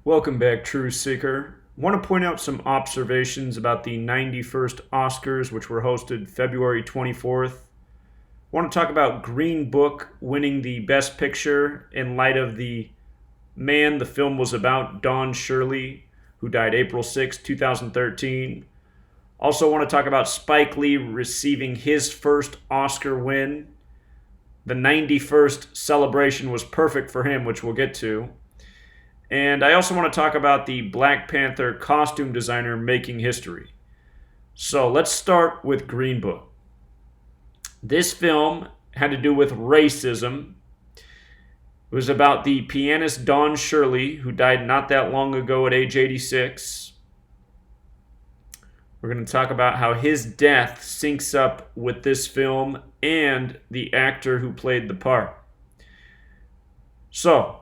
Welcome back, Truth Seeker. I want to point out some observations about the 91st Oscars, which were hosted February 24th. I want to talk about Green Book winning the Best Picture in light of the man the film was about, Don Shirley, who died April 6, 2013. Also want to talk about Spike Lee receiving his first Oscar win. The 91st celebration was perfect for him, which we'll get to. And I also want to talk about the Black Panther costume designer making history. So let's start with Green Book. This film had to do with racism. It was about the pianist Don Shirley, who died not that long ago at age 86. We're going to talk about how his death syncs up with this film and the actor who played the part. So,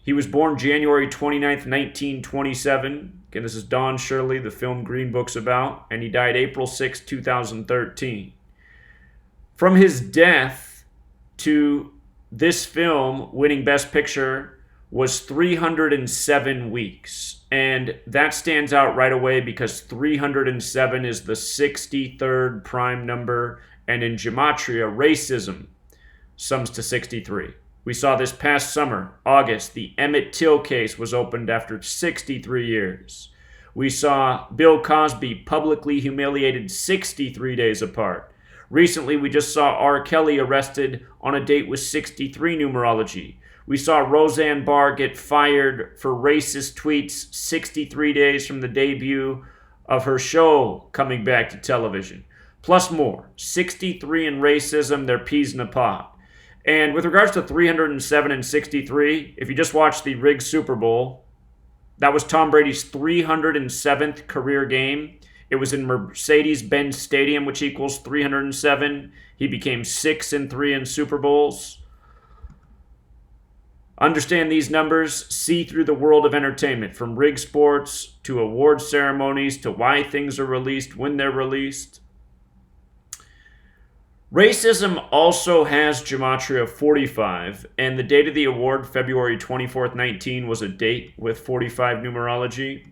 he was born January 29th, 1927. Again, this is Don Shirley, the film Green Book's about, and he died April 6, 2013. From his death to this film winning Best Picture was 307 weeks. And that stands out right away because 307 is the 63rd prime number, and in Gematria, racism sums to 63. We saw this past summer, August, the Emmett Till case was opened after 63 years. We saw Bill Cosby publicly humiliated 63 days apart. Recently, we just saw R. Kelly arrested on a date with 63 numerology. We saw Roseanne Barr get fired for racist tweets 63 days from the debut of her show coming back to television. Plus more, 63 in racism, they're peas in a pod. And with regards to 307 and 63, if you just watched the rigged Super Bowl, that was Tom Brady's 307th career game. It was in Mercedes-Benz Stadium, which equals 307. He became 6-3 in Super Bowls. Understand these numbers, see through the world of entertainment, from rigged sports to award ceremonies to why things are released when they're released. Racism also has Gematria 45, and the date of the award, February 24th, 19, was a date with 45 numerology.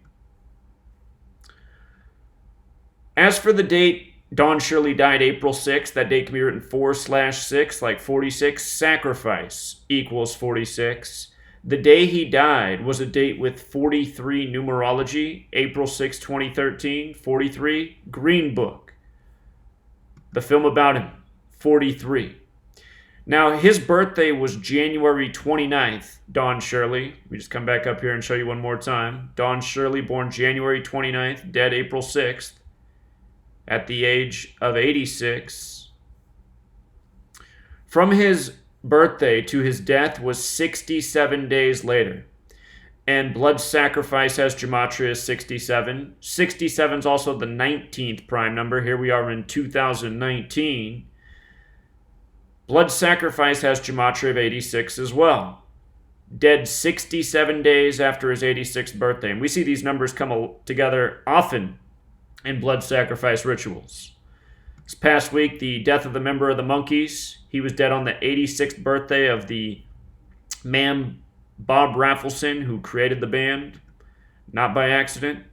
As for the date, Don Shirley died April 6th. That date can be written 4/6, like 46. Sacrifice equals 46. The day he died was a date with 43 numerology, April 6, 2013, 43. Green Book, the film about him, 43. Now, his birthday was January 29th, Don Shirley. We just come back up here and show you one more time. Don Shirley, born January 29th, dead April 6th, at the age of 86. From his birthday to his death was 67 days later. And blood sacrifice has Gematria 67. 67 is also the 19th prime number. Here we are in 2019. Blood sacrifice has Gematria of 86 as well. Dead 67 days after his 86th birthday. And we see these numbers come together often in blood sacrifice rituals. This past week, the death of the member of the Monkees. He was dead on the 86th birthday of the man Bob Rafelson, who created the band, not by accident.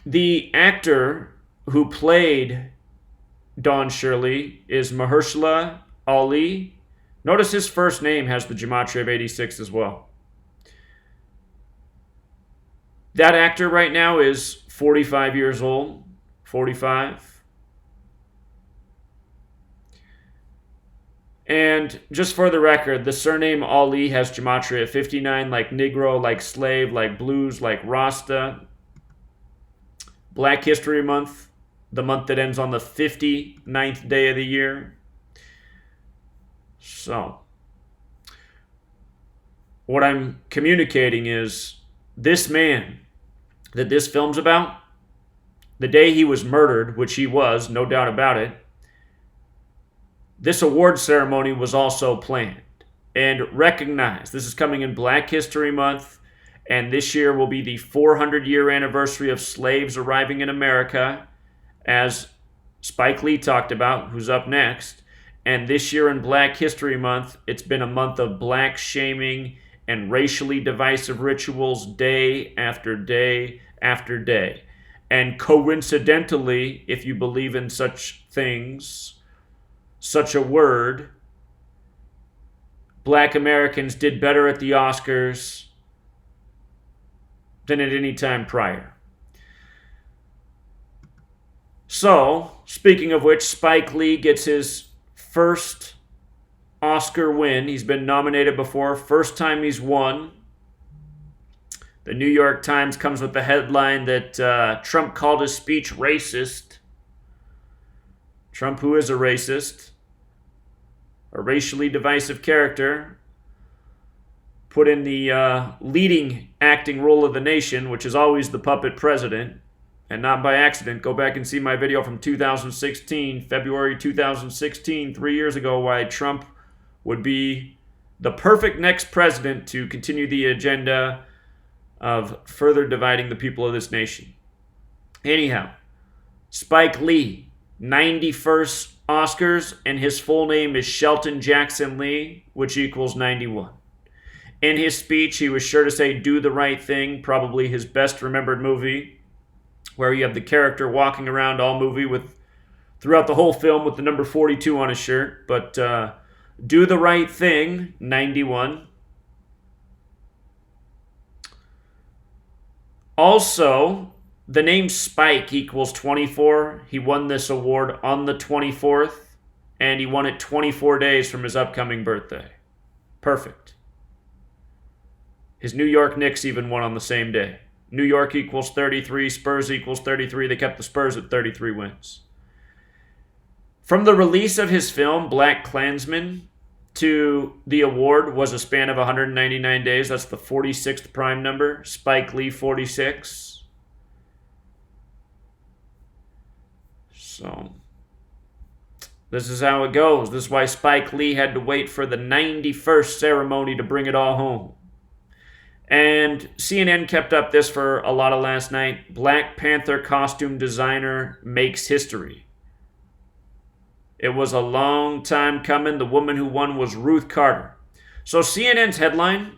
The actor who played Don Shirley is Mahershala Ali. Notice his first name has the Gematria of 86 as well. That actor right now is 45 years old. 45. And just for the record, the surname Ali has Gematria of 59, like Negro, like slave, like blues, like Rasta. Black History Month, the month that ends on the 59th day of the year. So, what I'm communicating is this man that this film's about, the day he was murdered, which he was, no doubt about it, this award ceremony was also planned and recognized. This is coming in Black History Month, and this year will be the 400-year anniversary of slaves arriving in America, as Spike Lee talked about, who's up next. And this year in Black History Month, it's been a month of black shaming and racially divisive rituals day after day after day. And coincidentally, if you believe in such things, such a word, Black Americans did better at the Oscars than at any time prior. So, speaking of which, Spike Lee gets his first Oscar win. He's been nominated before. First time he's won. The New York Times comes with the headline that Trump called his speech racist. Trump, who is a racist, a racially divisive character, put in the leading acting role of the nation, which is always the puppet president, and not by accident. Go back and see my video from 2016, February 2016, 3 years ago, why Trump would be the perfect next president to continue the agenda of further dividing the people of this nation. Anyhow, Spike Lee, 91st Oscars, and his full name is Shelton Jackson Lee, which equals 91. In his speech, he was sure to say "Do the Right Thing," probably his best remembered movie, where you have the character walking around all movie with, throughout the whole film, with the number 42 on his shirt. But "Do the Right Thing," 91. Also, the name Spike equals 24. He won this award on the 24th, and he won it 24 days from his upcoming birthday. Perfect. His New York Knicks even won on the same day. New York equals 33, Spurs equals 33. They kept the Spurs at 33 wins. From the release of his film, Black Klansman, to the award was a span of 199 days. That's the 46th prime number. Spike Lee, 46. So, this is how it goes. This is why Spike Lee had to wait for the 91st ceremony to bring it all home. And CNN kept up this for a lot of last night. Black Panther costume designer makes history. It was a long time coming. The woman who won was Ruth Carter. So CNN's headline,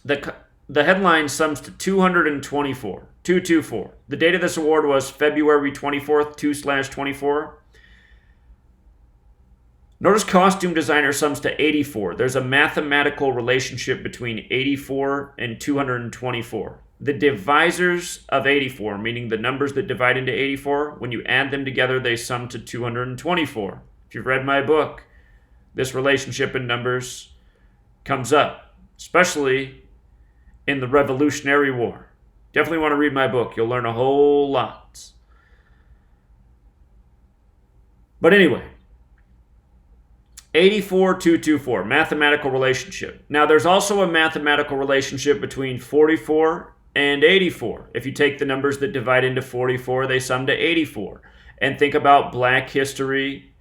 the headline sums to 224. 224. The date of this award was February 24th, 2/24. Notice costume designer sums to 84. There's a mathematical relationship between 84 and 224. The divisors of 84, meaning the numbers that divide into 84, when you add them together, they sum to 224. If you've read my book, this relationship in numbers comes up, especially in the Revolutionary War. Definitely want to read my book. You'll learn a whole lot. But anyway, 84-224, mathematical relationship. Now, there's also a mathematical relationship between 44 and 84. If you take the numbers that divide into 44, they sum to 84. And think about Black history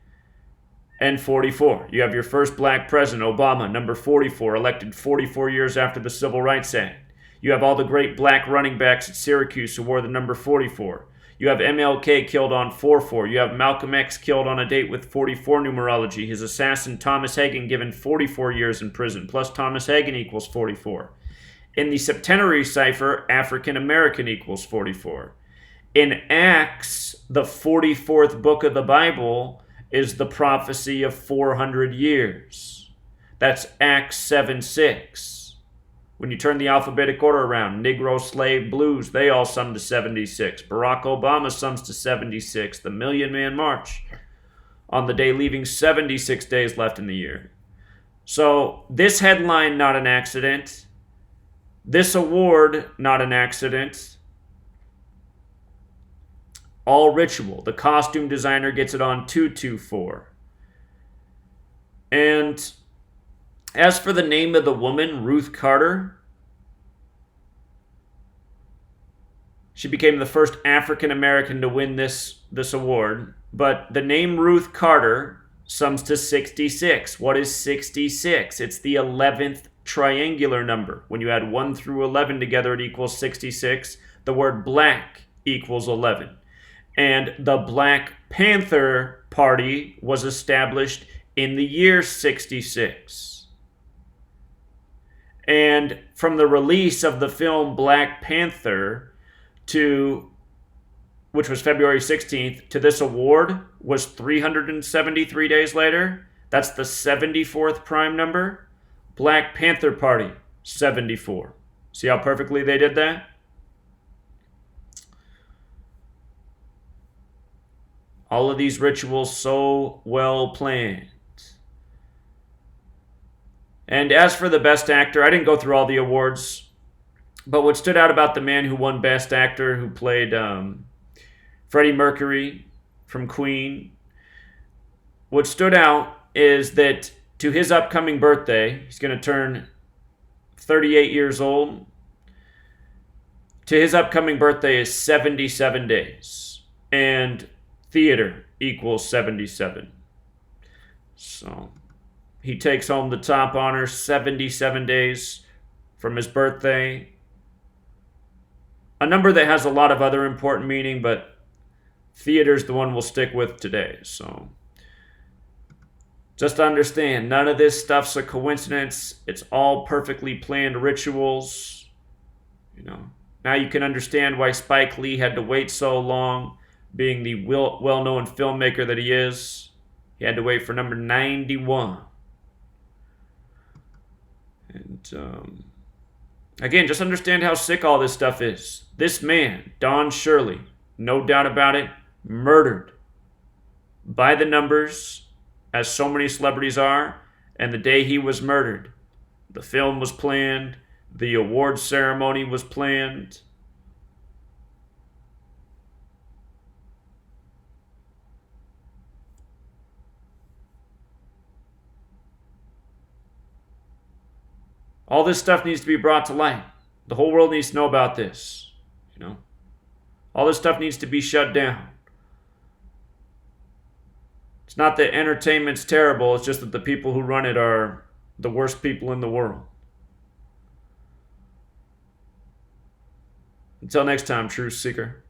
and 44. You have your first black president, Obama, number 44, elected 44 years after the Civil Rights Act. You have all the great black running backs at Syracuse who wore the number 44. You have MLK killed on 4-4. You have Malcolm X killed on a date with 44 numerology. His assassin, Thomas Hagen, given 44 years in prison, plus Thomas Hagen equals 44. In the septenary cipher, African American equals 44. In Acts, the 44th book of the Bible is the prophecy of 400 years. That's Acts 7:6. When you turn the alphabetic order around, Negro, slave, blues, they all sum to 76. Barack Obama sums to 76. The Million Man March on the day leaving 76 days left in the year. So this headline, not an accident. This award, not an accident. All ritual. The costume designer gets it on 224. And as for the name of the woman, Ruth Carter, she became the first African American to win this award. But the name Ruth Carter sums to 66. What is 66? It's the 11th triangular number. When you add 1 through 11 together, it equals 66. The word black equals 11. And the Black Panther Party was established in the year 66. And from the release of the film Black Panther which was February 16th, to this award was 373 days later. That's the 74th prime number. Black Panther Party, 74. See how perfectly they did that? All of these rituals so well planned. And as for the Best Actor, I didn't go through all the awards, but what stood out about the man who won Best Actor, who played Freddie Mercury from Queen, what stood out is that to his upcoming birthday, he's going to turn 38 years old. To his upcoming birthday is 77 days. And theater equals 77. So he takes home the top honor, 77 days from his birthday. A number that has a lot of other important meaning, but theater's the one we'll stick with today. So just understand, none of this stuff's a coincidence. It's all perfectly planned rituals. Now you can understand why Spike Lee had to wait so long, being the well-known filmmaker that he is. He had to wait for number 91. And again, just understand how sick all this stuff is. This man, Don Shirley, no doubt about it, murdered by the numbers, as so many celebrities are. And the day he was murdered, the film was planned, the awards ceremony was planned. All this stuff needs to be brought to light. The whole world needs to know about this. All this stuff needs to be shut down. It's not that entertainment's terrible, it's just that the people who run it are the worst people in the world. Until next time, Truth Seeker.